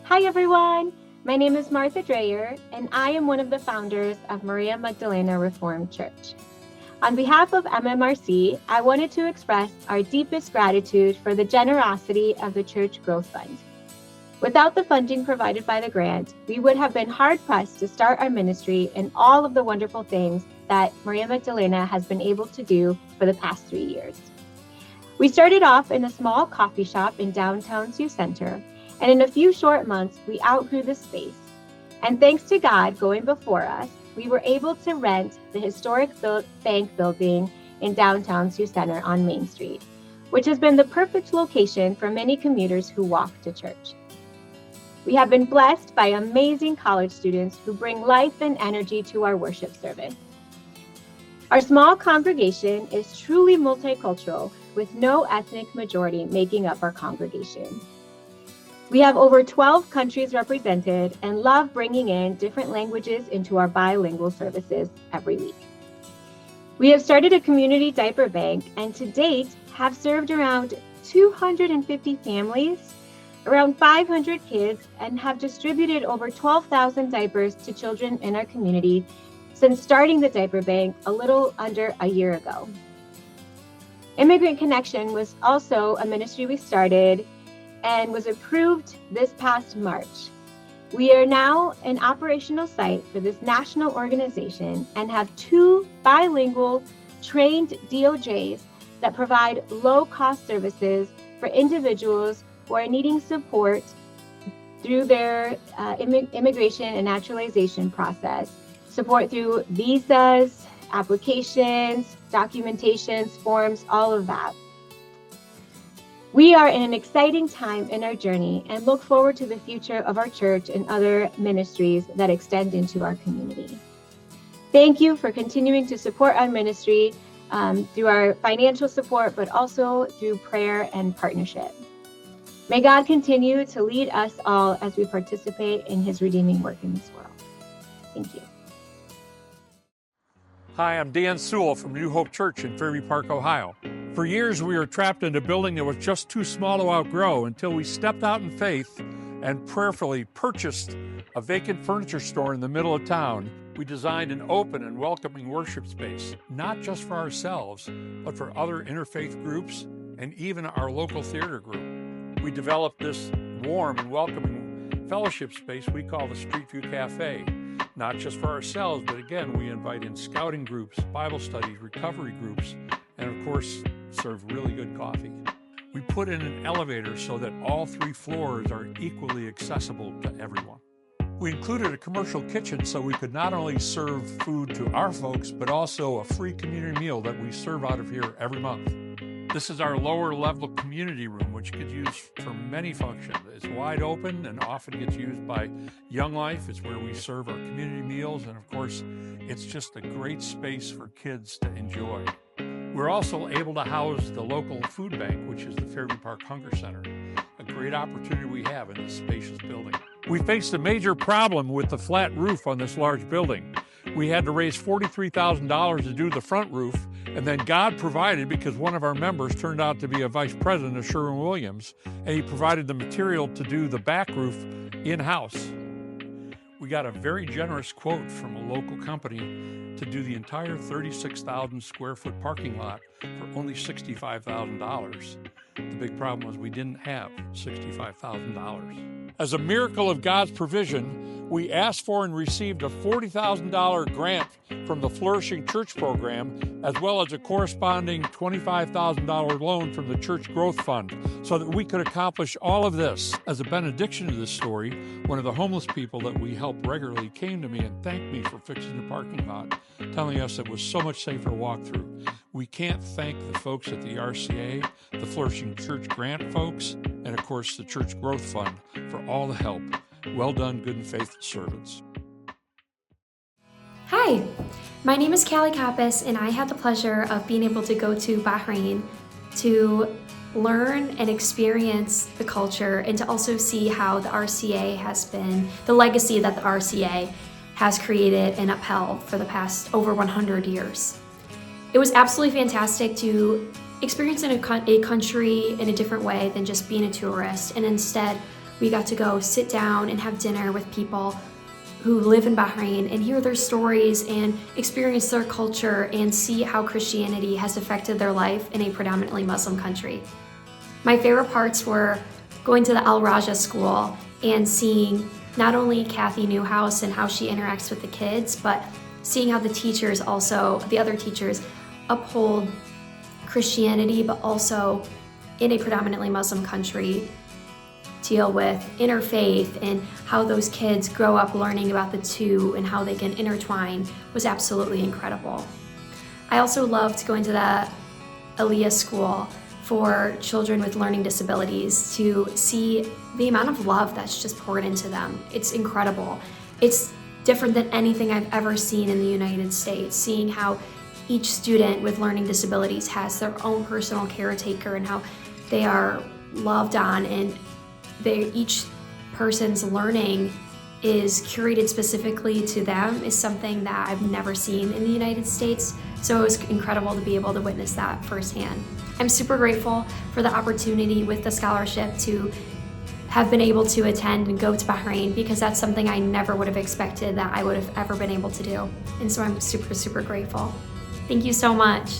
Hi everyone, my name is Martha Dreyer and I am one of the founders of Maria Magdalena Reformed Church. On behalf of MMRC, I wanted to express our deepest gratitude for the generosity of the Church Growth Fund. Without the funding provided by the grant, we would have been hard-pressed to start our ministry and all of the wonderful things that Maria Magdalena has been able to do for the past 3 years. We started off in a small coffee shop in downtown Sioux Center, and in a few short months, we outgrew the space. And thanks to God going before us, we were able to rent the historic bank building in downtown Sioux Center on Main Street, which has been the perfect location for many commuters who walk to church. We have been blessed by amazing college students who bring life and energy to our worship service. Our small congregation is truly multicultural, with no ethnic majority making up our congregation. We have over 12 countries represented and love bringing in different languages into our bilingual services every week. We have started a community diaper bank and to date have served around 250 families, around 500 kids, and have distributed over 12,000 diapers to children in our community since starting the diaper bank a little under a year ago. Immigrant Connection was also a ministry we started and was approved this past March. We are now an operational site for this national organization and have 2 bilingual trained DOJs that provide low-cost services for individuals who are needing support through their immigration and naturalization process, support through visas, applications, documentations, forms, all of that. We are in an exciting time in our journey and look forward to the future of our church and other ministries that extend into our community. Thank you for continuing to support our ministry through our financial support, but also through prayer and partnership. May God continue to lead us all as we participate in his redeeming work in this world. Thank you. Hi, I'm Dan Sewell from New Hope Church in Fairview Park, Ohio. For years, we were trapped in a building that was just too small to outgrow until we stepped out in faith and prayerfully purchased a vacant furniture store in the middle of town. We designed an open and welcoming worship space, not just for ourselves, but for other interfaith groups and even our local theater group. We developed this warm and welcoming fellowship space we call the Street View Cafe, not just for ourselves, but again, we invite in scouting groups, Bible studies, recovery groups, and of course, serve really good coffee. We put in an elevator so that all 3 floors are equally accessible to everyone. We included a commercial kitchen so we could not only serve food to our folks, but also a free community meal that we serve out of here every month. This is our lower level community room, which gets used for many functions. It's wide open and often gets used by Young Life. It's where we serve our community meals. And of course, it's just a great space for kids to enjoy. We're also able to house the local food bank, which is the Fairview Park Hunger Center, a great opportunity we have in this spacious building. We faced a major problem with the flat roof on this large building. We had to raise $43,000 to do the front roof, and then God provided because one of our members turned out to be a vice president of Sherwin-Williams, and he provided the material to do the back roof in-house. We got a very generous quote from a local company to do the entire 36,000 square foot parking lot for only $65,000. The big problem was we didn't have $65,000. As a miracle of God's provision, we asked for and received a $40,000 grant from the Flourishing Church Program, as well as a corresponding $25,000 loan from the Church Growth Fund, so that we could accomplish all of this. As a benediction to this story, one of the homeless people that we help regularly came to me and thanked me for fixing the parking lot, telling us it was so much safer to walk through. We can't thank the folks at the RCA, the Flourishing Church Grant folks, and of course the Church Growth Fund for all the help. Well done, good and faithful servants. Hi, my name is Callie Kappas, and I had the pleasure of being able to go to Bahrain to learn and experience the culture and to also see how the RCA has been, the legacy that the RCA has created and upheld for the past over 100 years. It was absolutely fantastic to experience in a country in a different way than just being a tourist, and instead we got to go sit down and have dinner with people who live in Bahrain and hear their stories and experience their culture and see how Christianity has affected their life in a predominantly Muslim country. My favorite parts were going to the Al Raja school and seeing not only Kathy Newhouse and how she interacts with the kids, but seeing how the teachers also, the other teachers, uphold Christianity, but also in a predominantly Muslim country, deal with interfaith and how those kids grow up learning about the two and how they can intertwine was absolutely incredible. I also loved going to the Aliyah school for children with learning disabilities to see the amount of love that's just poured into them. It's incredible. It's different than anything I've ever seen in the United States, seeing how each student with learning disabilities has their own personal caretaker and how they are loved on, and each person's learning is curated specifically to them is something that I've never seen in the United States. So it was incredible to be able to witness that firsthand. I'm super grateful for the opportunity with the scholarship to have been able to attend and go to Bahrain, because that's something I never would have expected that I would have ever been able to do. And so I'm super, super grateful. Thank you so much.